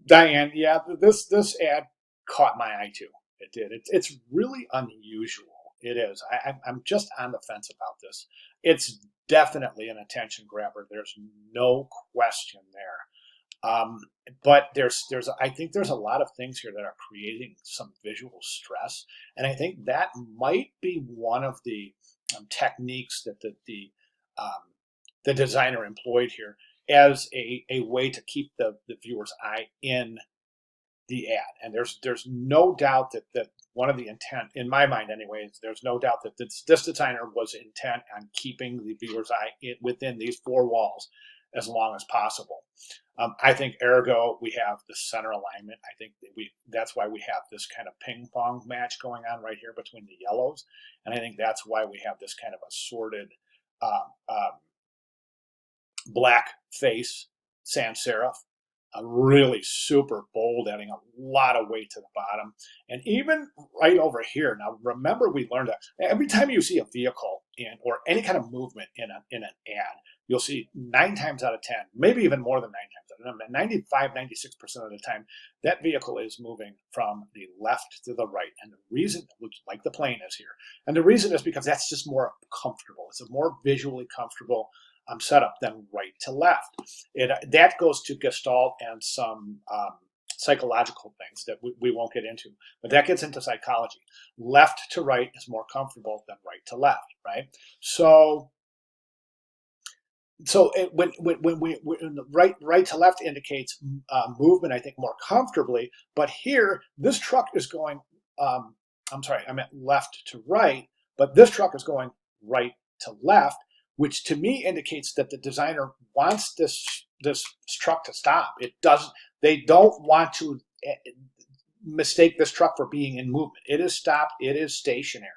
Diane, yeah, this ad caught my eye too. It did. It's really unusual. It is. I'm just on the fence about this. It's definitely an attention grabber. There's no question there. But I think there's a lot of things here that are creating some visual stress, and I think that might be one of the techniques that the designer employed here as a way to keep the viewer's eye in the ad. And there's no doubt that one of the intent, in my mind anyways, there's no doubt that this designer was intent on keeping the viewer's eye within these four walls as long as possible. I think ergo we have the center alignment. I think that's why we have this kind of ping pong match going on right here between the yellows, and I think that's why we have this kind of assorted uh, uh, black face sans serif, really super bold, adding a lot of weight to the bottom. And even right over here, now remember we learned that every time you see a vehicle in or any kind of movement in an ad, you'll see 9 times out of 10, maybe even more than 9 times out of 10, 95, 96% of the time, that vehicle is moving from the left to the right. And the reason, like the plane is here, and the reason is because that's just more comfortable. It's a more visually comfortable setup than right to left. That goes to Gestalt and some psychological things that we won't get into, but that gets into psychology. Left to right is more comfortable than right to left, right? When right to left indicates movement, I think more comfortably, but here this truck is going. I'm sorry, I meant left to right, but this truck is going right to left, which to me indicates that the designer wants this truck to stop. It doesn't. They don't want to mistake this truck for being in movement. It is stopped. It is stationary.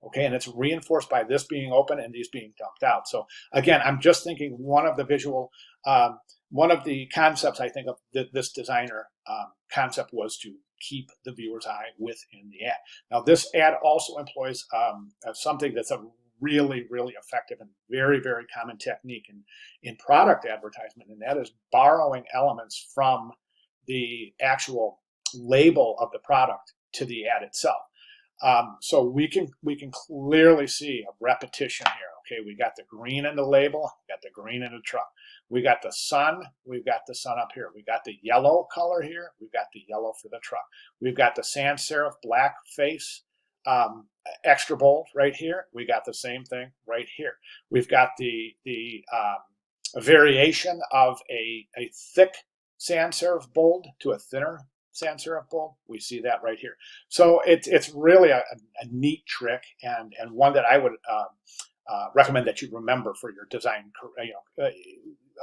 Okay, and it's reinforced by this being open and these being dumped out. So again, I'm just thinking one of the concepts I think of this designer concept was to keep the viewer's eye within the ad. Now, this ad also employs something that's a really, really effective and very, very common technique in product advertisement, and that is borrowing elements from the actual label of the product to the ad itself. So we can clearly see a repetition here. Okay, we got the green in the label, we got the green in the truck. We got the sun, we've got the sun up here. We got the yellow color here, we've got the yellow for the truck. We've got the sans serif black face, extra bold right here. We got the same thing right here. We've got the variation of a thick sans serif bold to a thinner sans serif bold. We see that right here. So it's really a neat trick and one that I would recommend that you remember for your design,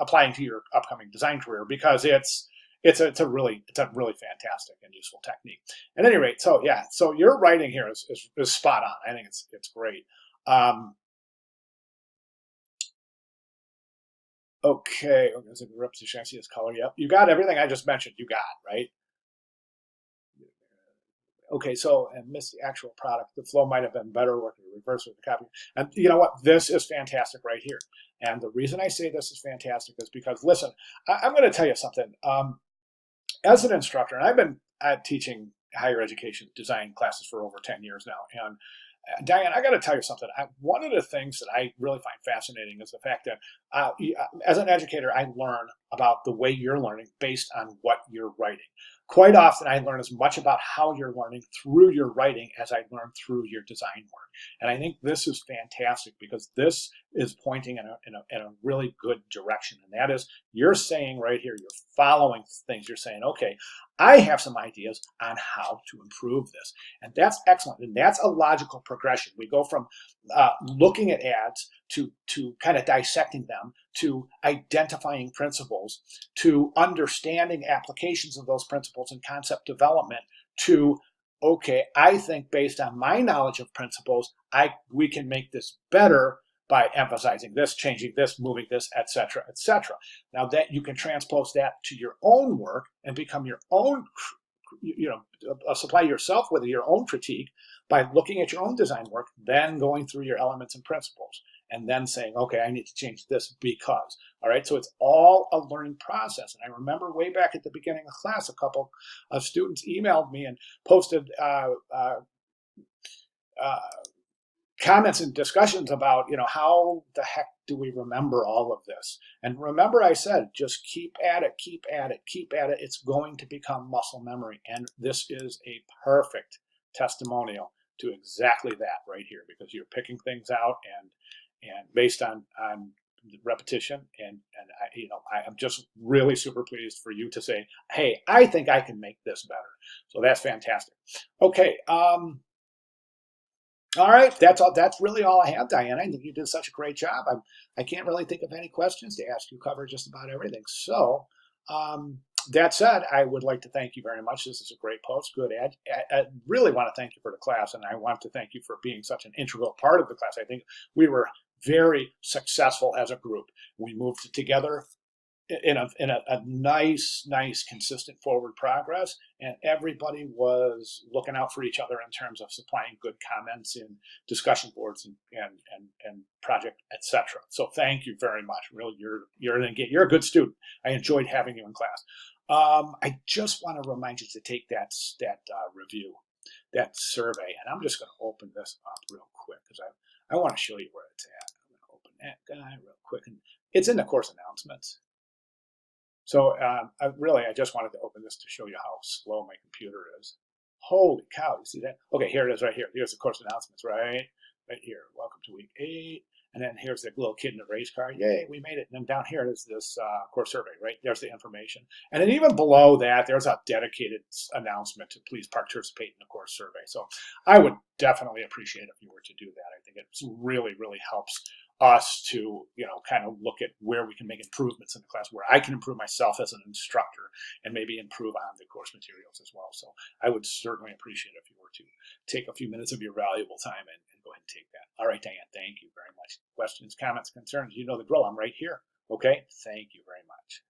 applying to your upcoming design career, because it's a really fantastic and useful technique. At any rate, so yeah, so your writing here is spot on. I think it's great. Okay, repetition. I see this color. Yep, you got everything I just mentioned. You got right. Okay, so and missed the actual product. The flow might have been better working reverse with the copy. And you know what? This is fantastic right here. And the reason I say this is fantastic is because, listen, I'm going to tell you something. As an instructor, and I've been teaching higher education design classes for over 10 years now. And Diane, I got to tell you something. One of the things that I really find fascinating is the fact that as an educator, I learn about the way you're learning based on what you're writing. Quite often, I learn as much about how you're learning through your writing as I learn through your design work. And I think this is fantastic because this is pointing in a really good direction. And that is, you're saying right here, you're following things. You're saying, okay, I have some ideas on how to improve this. And that's excellent. And that's a logical progression. We go from looking at ads to kind of dissecting them, to identifying principles, to understanding applications of those principles and concept development, to, okay, I think based on my knowledge of principles, we can make this better by emphasizing this, changing this, moving this, etc., etc. Now that you can transpose that to your own work and become your own, supply yourself with your own critique by looking at your own design work, then going through your elements and principles and then saying, okay, I need to change this because. All right, so it's all a learning process. And I remember way back at the beginning of class, a couple of students emailed me and posted uh, comments and discussions about, how the heck do we remember all of this? And remember, I said, just keep at it, keep at it, keep at it. It's going to become muscle memory. And this is a perfect testimonial to exactly that right here, because you're picking things out and based on repetition. And I'm just really super pleased for you to say, hey, I think I can make this better. So that's fantastic. Okay. All right, that's all. That's really all I have, Diane. I think you did such a great job. I can't really think of any questions to ask. You covered just about everything. So, that said, I would like to thank you very much. This is a great post, good ad. I really want to thank you for the class, and I want to thank you for being such an integral part of the class. I think we were very successful as a group. We moved together in a nice, consistent forward progress, and everybody was looking out for each other in terms of supplying good comments in discussion boards and project, etc. So thank you very much. Really, you're a good student. I enjoyed having you in class. I just want to remind you to take that review, that survey, and I'm just going to open this up real quick because I want to show you where it's at. I'm going to open that guy real quick, and it's in the course announcements. So I just wanted to open this to show you how slow my computer is. Holy cow, you see that? Okay, here it is right here. Here's the course announcements, right here. Welcome to week 8. And then here's the little kid in the race car. Yay, we made it. And then down here is this course survey, right? There's the information. And then even below that, there's a dedicated announcement to please participate in the course survey. So I would definitely appreciate if you were to do that. I think it really, really helps us to, kind of look at where we can make improvements in the class, where I can improve myself as an instructor and maybe improve on the course materials as well. So I would certainly appreciate if you were to take a few minutes of your valuable time and go ahead and take that. All right, Diane, thank you very much. Questions, comments, concerns, you know the drill. I'm right here. Okay, thank you very much.